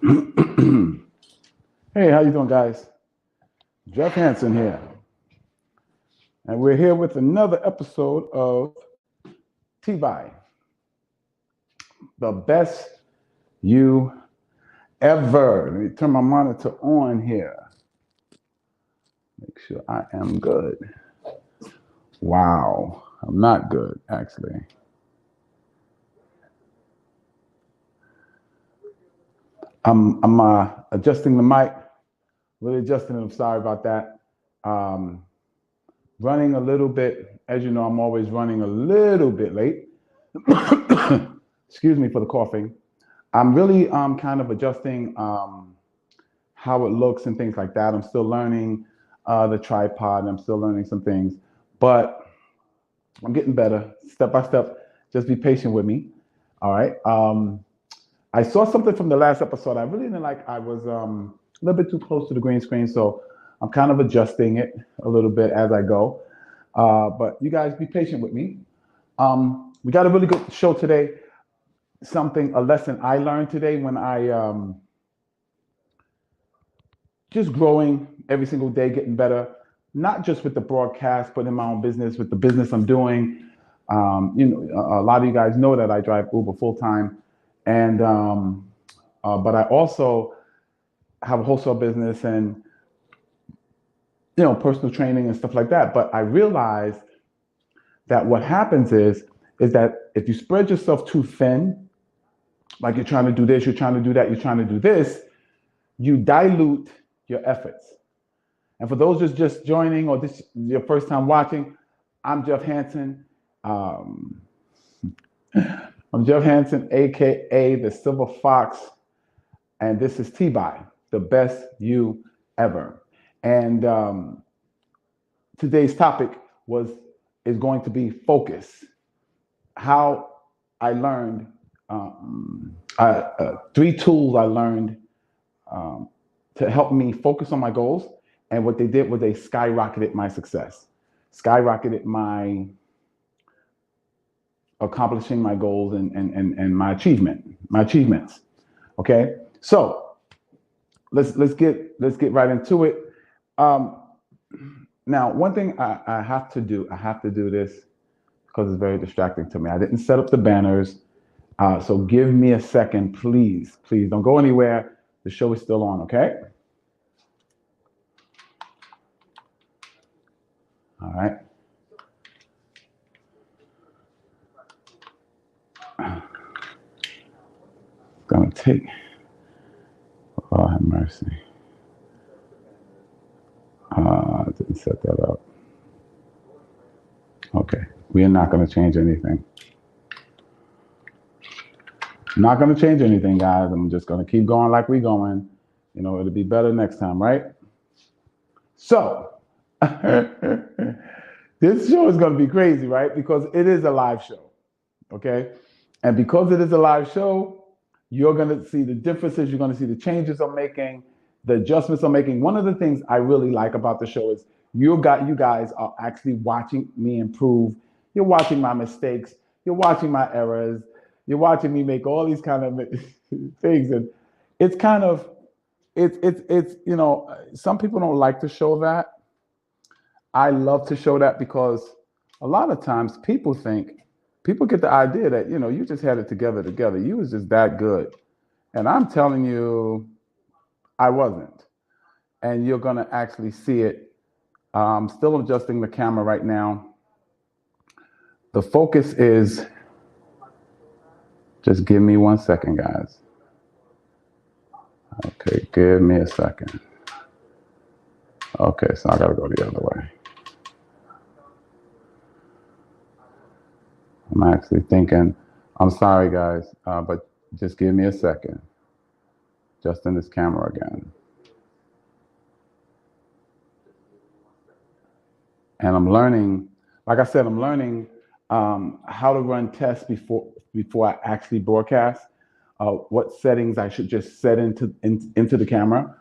Hey, how you doing, guys? Jeff Hansen here, and we're here with another episode of TBYE, the best you ever. Let me turn my monitor on here. Make sure I am good. Wow, I'm not good, actually. I'm adjusting the mic, really adjusting it. I'm sorry about that. Um, Running a little bit, as you know, I'm always running a little bit late. Excuse me for the coughing. I'm really kind of adjusting how it looks and things like that. I'm still learning the tripod. I'm still learning some things, but I'm getting better step by step. Just be patient with me. All right. I saw something from the last episode I really didn't like. I was a little bit too close to the green screen, so I'm kind of adjusting it a little bit as I go. But you guys be patient with me. We got a really good show today. A lesson I learned today when I just growing every single day, getting better, not just with the broadcast, but in my own business, with the business I'm doing. A lot of you guys know that I drive Uber full time, and but I also have a wholesale business and personal training and stuff like that. But I realized that what happens is that if you spread yourself too thin, like you're trying to do this, you're trying to do that, you're trying to do this, you dilute your efforts. And for those just joining or this your first time watching, I'm Jeff Hansen. Um, I'm Jeff Hansen, aka the Silver Fox, and this is TBYE, the best you ever. And today's topic is going to be focus. How I learned 3 tools I learned to help me focus on my goals. And what they did was they skyrocketed my success, skyrocketed my accomplishing my goals and my achievements. Okay, so let's get right into it. Now, one thing I have to do this because it's very distracting to me. I didn't set up the banners. So give me a second, please. Please don't go anywhere. The show is still on, okay? All right. It's gonna take, oh, have mercy. I didn't set that up. Okay, we are not gonna change anything. Not gonna change anything, guys. I'm just gonna keep going like we're going. It'll be better next time, right? So, this show is gonna be crazy, right? Because it is a live show, okay? And because it is a live show, you're gonna see the differences. You're gonna see the changes I'm making, the adjustments I'm making. One of the things I really like about the show is you guys are actually watching me improve. You're watching my mistakes. You're watching my errors. You're watching me make all these kind of things, and it's kind of it's some people don't like to show that. I love to show that because a lot of times people get the idea that you just had it together. You was just that good, and I'm telling you, I wasn't. And you're gonna actually see it. I'm still adjusting the camera right now. The focus is. Just give me 1 second, guys. Okay, give me a second. Okay, so I gotta go the other way. I'm actually thinking, I'm sorry, guys, but just give me a second. Just in this camera again. And I'm learning, like I said, I'm learning how to run tests before I actually broadcast. What settings I should just set into the camera.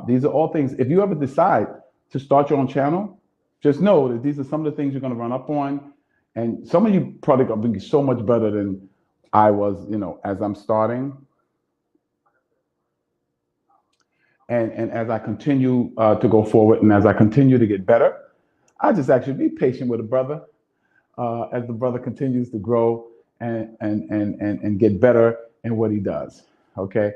These are all things. If you ever decide to start your own channel, just know that these are some of the things you're going to run up on, and some of you probably going to be so much better than I was. As I'm starting. And as I continue to go forward and as I continue to get better, I just actually be patient with a brother as the brother continues to grow and get better in what he does. Okay.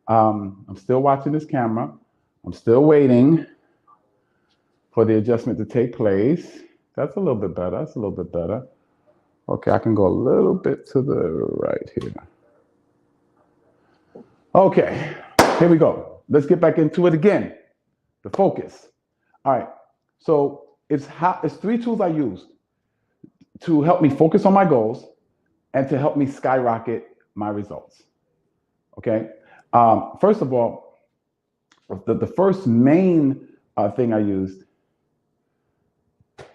I'm still watching this camera. I'm still waiting for the adjustment to take place. That's a little bit better. That's a little bit better. Okay, I can go a little bit to the right here. Okay, here we go. Let's get back into it again. The focus. All right, so it's 3 tools I use to help me focus on my goals and to help me skyrocket my results. Okay, first of all, the first main thing I used,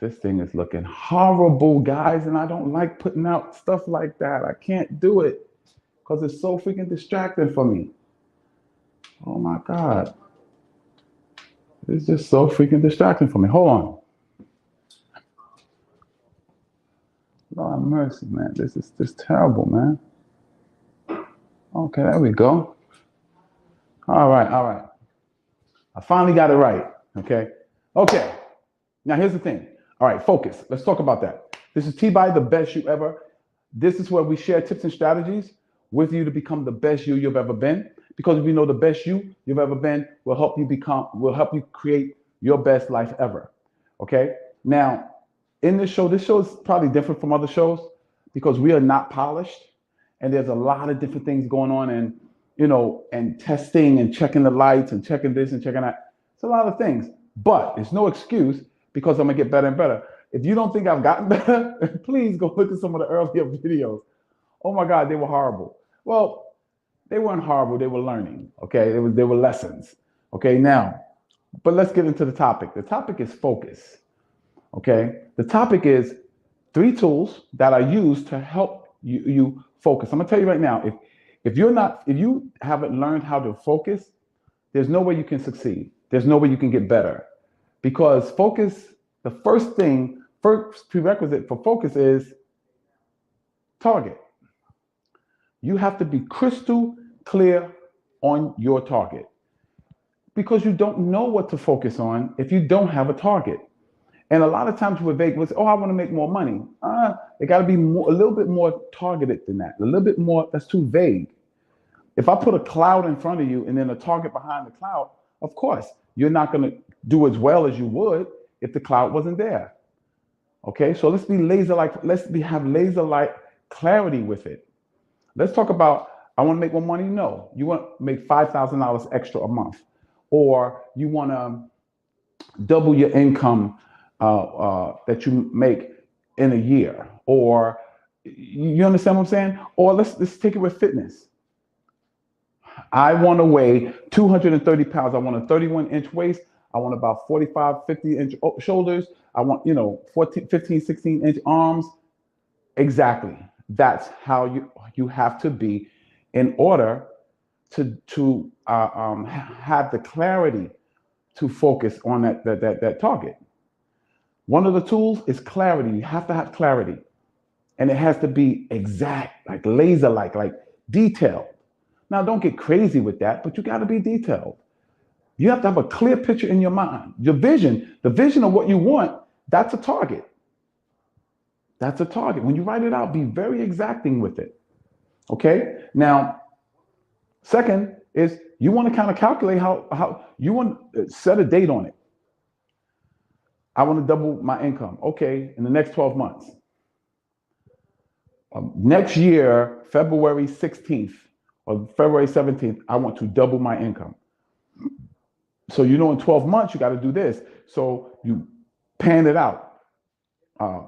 this thing is looking horrible, guys, and I don't like putting out stuff like that. I can't do it because it's so freaking distracting for me. Oh my God. It's just so freaking distracting for me. Hold on. Lord have mercy, man. This is just terrible, man. Okay, there we go. All right, all right. I finally got it right, okay? Okay, now here's the thing. All right, focus. Let's talk about that. This is TBYE, the best you ever. This is where we share tips and strategies with you to become the best you've ever been. Because we know the best you've ever been will help you create your best life ever. Okay? Now, in this show is probably different from other shows because we are not polished and there's a lot of different things going on and and testing and checking the lights and checking this and checking that. It's a lot of things, but it's no excuse because I'm gonna get better and better. If you don't think I've gotten better, please go look at some of the earlier videos. Oh my God, they were horrible. Well, they weren't horrible. They were learning. Okay, they were lessons. Okay, now, but let's get into the topic. The topic is focus. Okay, the topic is 3 tools that I use to help you focus. I'm gonna tell you right now, if you haven't learned how to focus, there's no way you can succeed. There's no way you can get better because focus. The first prerequisite for focus is target. You have to be crystal clear on your target because you don't know what to focus on if you don't have a target. And a lot of times we're vague. We'll say, oh, I want to make more money. It got to be a little bit more targeted than that. A little bit more, that's too vague. If I put a cloud in front of you and then a target behind the cloud, of course, you're not going to do as well as you would if the cloud wasn't there. Okay, so let's be have laser-like clarity with it. Let's talk about, I want to make more money. No, you want to make $5,000 extra a month, or you want to double your income that you make in a year, or you understand what I'm saying? Or let's take it with fitness. I want to weigh 230 pounds. I want a 31-inch waist. I want about 45, 50-inch shoulders. I want, 14, 15, 16-inch arms. Exactly. That's how you have to be in order to have the clarity to focus on that target. One of the tools is clarity. You have to have clarity. And it has to be exact, like laser-like, like detailed. Now, don't get crazy with that, but you got to be detailed. You have to have a clear picture in your mind. Your vision, the vision of what you want, that's a target. That's a target. When you write it out, be very exacting with it. Okay? Now, second is you want to kind of calculate how you want to set a date on it. I want to double my income. Okay, in the next 12 months. Next year, February 16th or February 17th, I want to double my income. So in 12 months, you got to do this. So you pan it out. The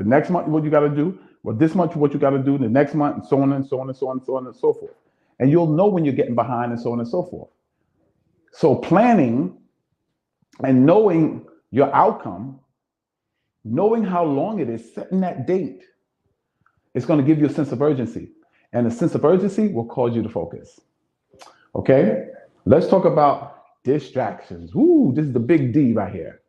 next month, what you got to do. Well, this month, what you got to do. The next month, and so on and so on and so on and so on and so forth. And you'll know when you're getting behind and so on and so forth. So planning and knowing your outcome, knowing how long it is, setting that date, it's going to give you a sense of urgency. And a sense of urgency will cause you to focus. Okay? Let's talk about distractions. Ooh, this is the big D right here.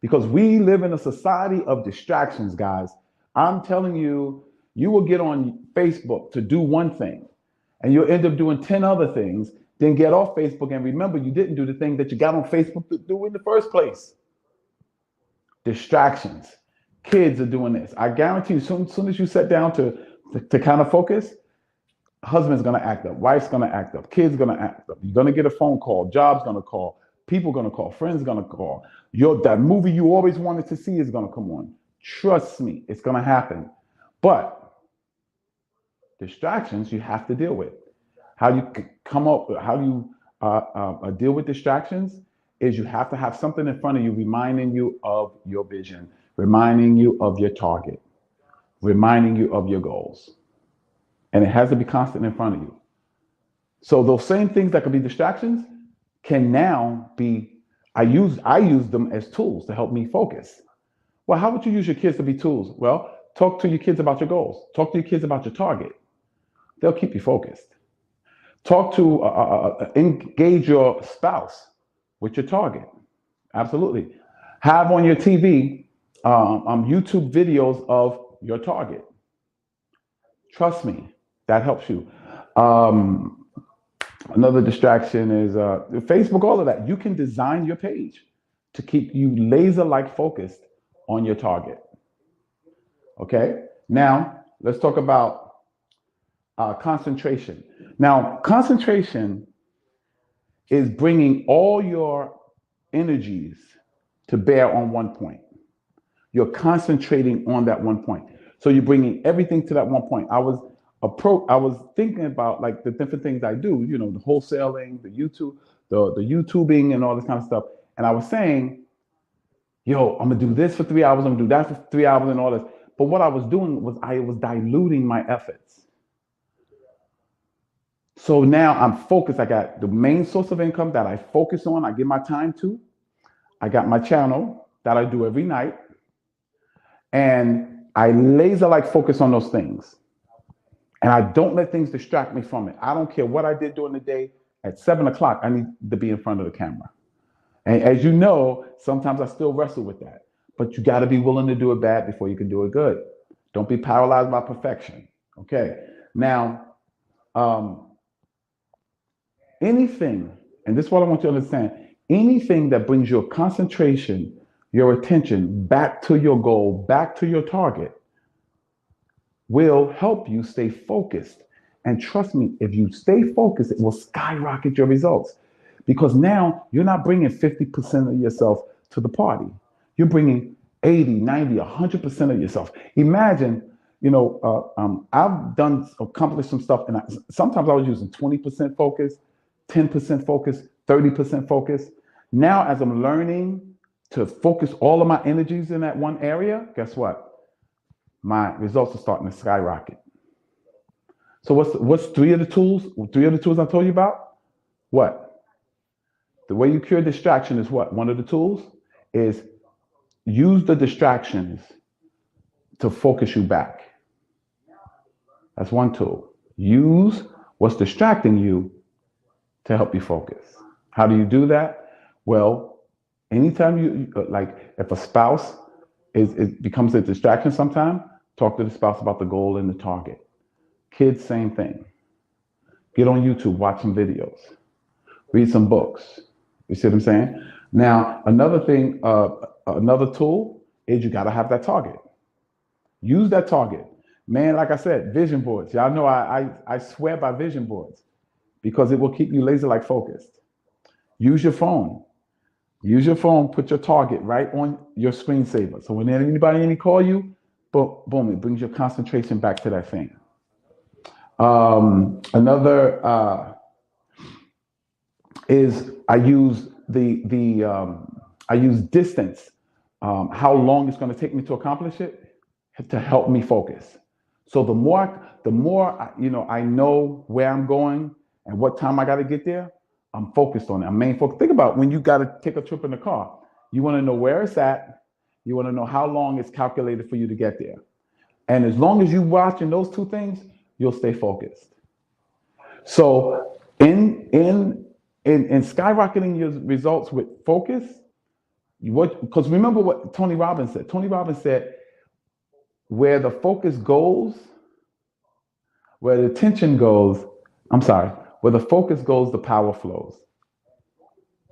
Because we live in a society of distractions, guys. I'm telling you, you will get on Facebook to do one thing, and you'll end up doing 10 other things Then get off Facebook and remember you didn't do the thing that you got on Facebook to do in the first place. Distractions. Kids are doing this. I guarantee you, soon as you sit down to kind of focus, husband's gonna act up, wife's gonna act up, kids gonna act up. You're gonna get a phone call, job's gonna call, people gonna call, friends gonna call. That movie you always wanted to see is gonna come on. Trust me, it's gonna happen. But distractions you have to deal with. How you come up, how you deal with distractions is you have to have something in front of you reminding you of your vision, reminding you of your target, reminding you of your goals. And it has to be constant in front of you. So those same things that could be distractions can now be, I use them as tools to help me focus. Well, how would you use your kids to be tools? Well, talk to your kids about your goals. Talk to your kids about your target. They'll keep you focused. Talk to, engage your spouse with your target. Absolutely. Have on your TV YouTube videos of your target. Trust me, that helps you. Another distraction is Facebook, all of that. You can design your page to keep you laser-like focused on your target. Okay, now let's talk about concentration. Now, concentration is bringing all your energies to bear on one point. You're concentrating on that one point. So you're bringing everything to that one point. I was thinking about like the different things I do, you know, the wholesaling, the YouTubing and all this kind of stuff. And I was saying, yo, I'm gonna do this for 3 hours, I'm gonna do that for 3 hours and all this. But what I was doing was I was diluting my efforts. So now I'm focused. I got the main source of income that I focus on, I give my time to. I got my channel that I do every night. And I laser-like focus on those things. And I don't let things distract me from it. I don't care what I did during the day. At 7 o'clock, I need to be in front of the camera. And as you know, sometimes I still wrestle with that. But you got to be willing to do it bad before you can do it good. Don't be paralyzed by perfection. Okay. Now, anything, and this is what I want you to understand, anything that brings your concentration, your attention back to your goal, back to your target, will help you stay focused. And trust me, if you stay focused, it will skyrocket your results. Because now you're not bringing 50% of yourself to the party. You're bringing 80, 90, 100% of yourself. Imagine, you know, I've accomplished some stuff, and sometimes I was using 20% focus, 10% focus, 30% focus. Now, as I'm learning to focus all of my energies in that one area, guess what? My results are starting to skyrocket. So what's three of the tools? Three of the tools I told you about? What? The way you cure distraction is what? One of the tools is use the distractions to focus you back. That's one tool. Use what's distracting you to help you focus. How do you do that? Well, anytime you, like if a spouse it becomes a distraction sometime, talk to the spouse about the goal and the target. Kids, same thing. Get on YouTube, watch some videos, read some books. You see what I'm saying? Now, another thing, another tool is you got to have that target. Use that target. Man, like I said, vision boards. Y'all know I swear by vision boards because it will keep you laser-like focused. Use your phone. Use your phone, put your target right on your screensaver. So when anybody call you, boom, it brings your concentration back to that thing. Another is I use I use distance, how long it's going to take me to accomplish it, to help me focus. So the more I know where I'm going and what time I got to get there, I'm focused on it. I'm main focus. Think about when you got to take a trip in the car. You want to know where it's at. You want to know how long it's calculated for you to get there. And as long as you're watching those two things, you'll stay focused. So in skyrocketing your results with focus, because remember what Tony Robbins said. Tony Robbins said, where the focus goes, where the attention goes, Where the focus goes, the power flows.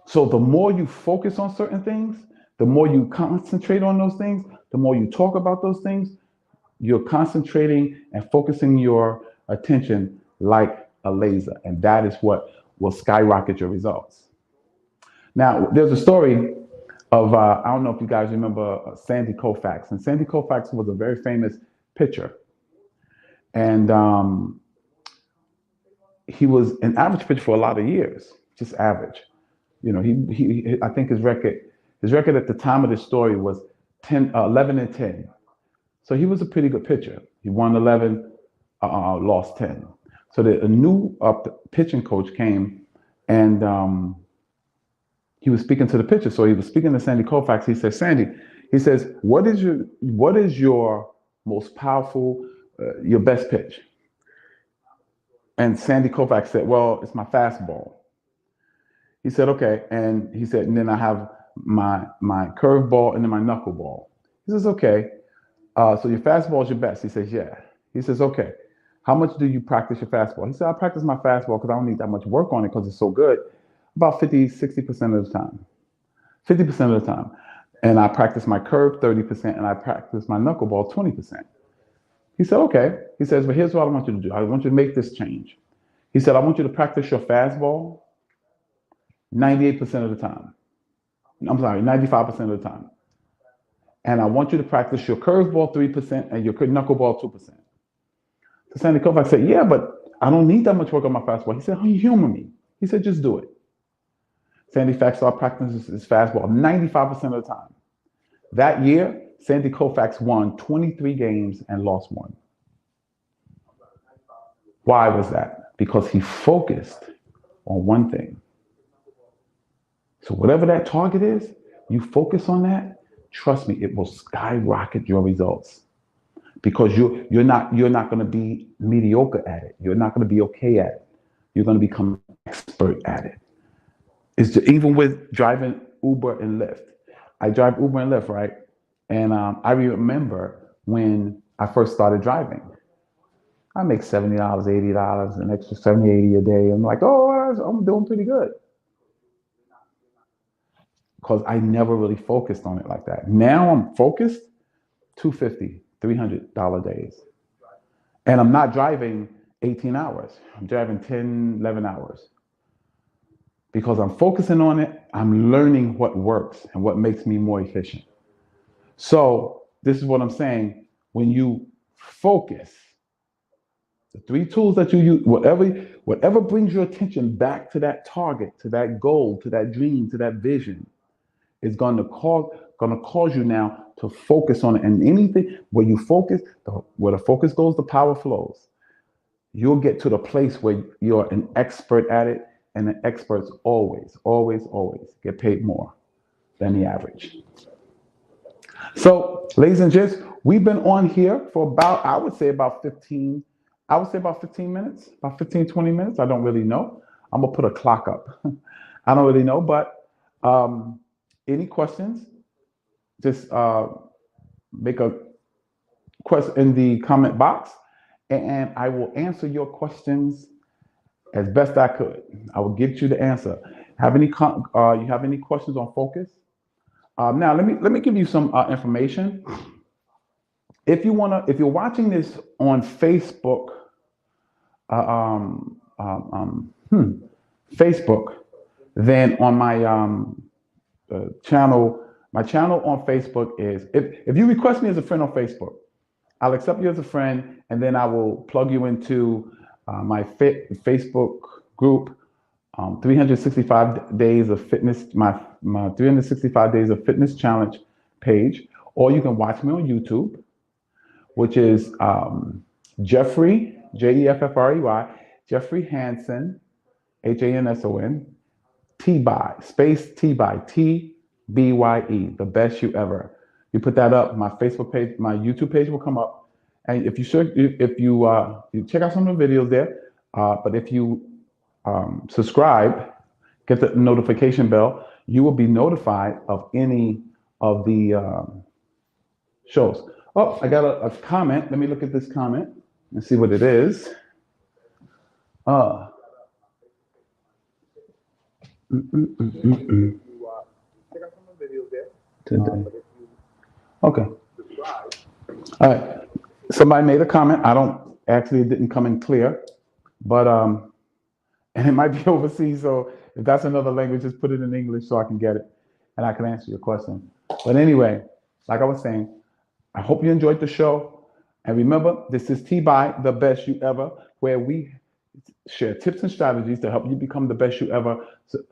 So the more you focus on certain things, the more you concentrate on those things, the more you talk about those things, you're concentrating and focusing your attention like a laser. And that is what will skyrocket your results. Now, there's a story of, I don't know if you guys remember Sandy Koufax. And Sandy Koufax was a very famous pitcher. And he was an average pitcher for a lot of years, just average. You know, I think his record at the time of this story was 11 and 10. So he was a pretty good pitcher. He won 11, lost 10. So a new pitching coach came, and he was speaking to the pitcher. So he was speaking to Sandy Koufax. He says, Sandy, he says, what is your most powerful, your best pitch? And Sandy Koufax said, well, it's my fastball. He said, okay. And he said, and then I have my curveball and then my knuckleball. He says, okay. So your fastball is your best. He says, yeah. He says, okay. How much do you practice your fastball? He said, I practice my fastball because I don't need that much work on it because it's so good. About 50-60% of the time. 50% of the time. And I practice my curve 30% and I practice my knuckleball 20%. He said, okay. He says, but here's what I want you to do. I want you to make this change. He said, I want you to practice your fastball 98% of the time. I'm sorry, 95% of the time. And I want you to practice your curveball 3% and your knuckleball 2%. So Sandy Koufax said, yeah, but I don't need that much work on my fastball. He said, oh, you humor me. He said, just do it. Sandy Koufax started practicing his fastball 95% of the time. That year, Sandy Koufax won 23 games and lost one. Why was that? Because he focused on one thing. So whatever that target is, you focus on that, trust me, it will skyrocket your results. Because you're not going to be mediocre at it. You're not going to be okay at it. You're going to become an expert at it. It's just, even with driving Uber and Lyft. I drive Uber and Lyft, right? And I remember when I first started driving. I make $70, $80, an extra $70, $80 a day. I'm like, oh, I'm doing pretty good. Because I never really focused on it like that. Now I'm focused, $250, $300 days. And I'm not driving 18 hours. I'm driving 10, 11 hours. Because I'm focusing on it, I'm learning what works and what makes me more efficient. So this is what I'm saying. When you focus, the three tools that you use, whatever brings your attention back to that target, to that goal, to that dream, to that vision, is going to cause you now to focus on it. And anything where you focus, where the focus goes, the power flows. You'll get to the place where you're an expert at it, and the experts always get paid more than the average. So, ladies and gents, we've been on here for about, I would say about 15 minutes, about 15, 20 minutes. I don't really know. I'm going to put a clock up. I don't really know, but any questions? Just make a question in the comment box, and I will answer your questions as best I could. I will get you the answer. You have any questions on focus? Now let me give you some information. If you're watching this on Facebook, Facebook, then on my channel. My channel on Facebook is, if you request me as a friend on Facebook, I'll accept you as a friend, and then I will plug you into my Facebook group, 365 Days of Fitness, my 365 Days of Fitness Challenge page, or you can watch me on YouTube, which is Jeffrey, Jeffrey, Jeffrey Hanson, Hanson, TBYE, space TBYE, TBYE, the best you ever. You put that up, my Facebook page, my YouTube page will come up. And if you check out some of the videos there, but if you subscribe, get the notification bell, you will be notified of any of the shows. Oh, I got a comment. Let me look at this comment and see what it is. Check out some of the videos there. Today. Okay. All right. Somebody made a comment. I don't actually, it didn't come in clear, but and it might be overseas. So if that's another language, just put it in English so I can get it and I can answer your question. But anyway, like I was saying, I hope you enjoyed the show. And remember, this is TBYE, the best you ever, where we share tips and strategies to help you become the best you ever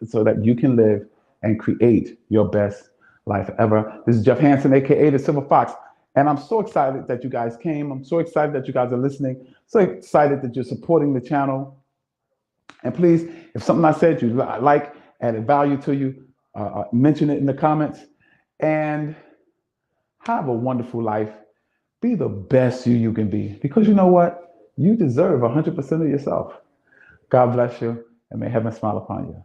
so that you can live and create your best life ever. This is Jeff Hansen, aka the Silver Fox. And I'm so excited that you guys came. I'm so excited that you guys are listening. So excited that you're supporting the channel. And please, if something I said you like, added value to you, mention it in the comments. And have a wonderful life. Be the best you can be. Because you know what? You deserve 100% of yourself. God bless you, and may heaven smile upon you.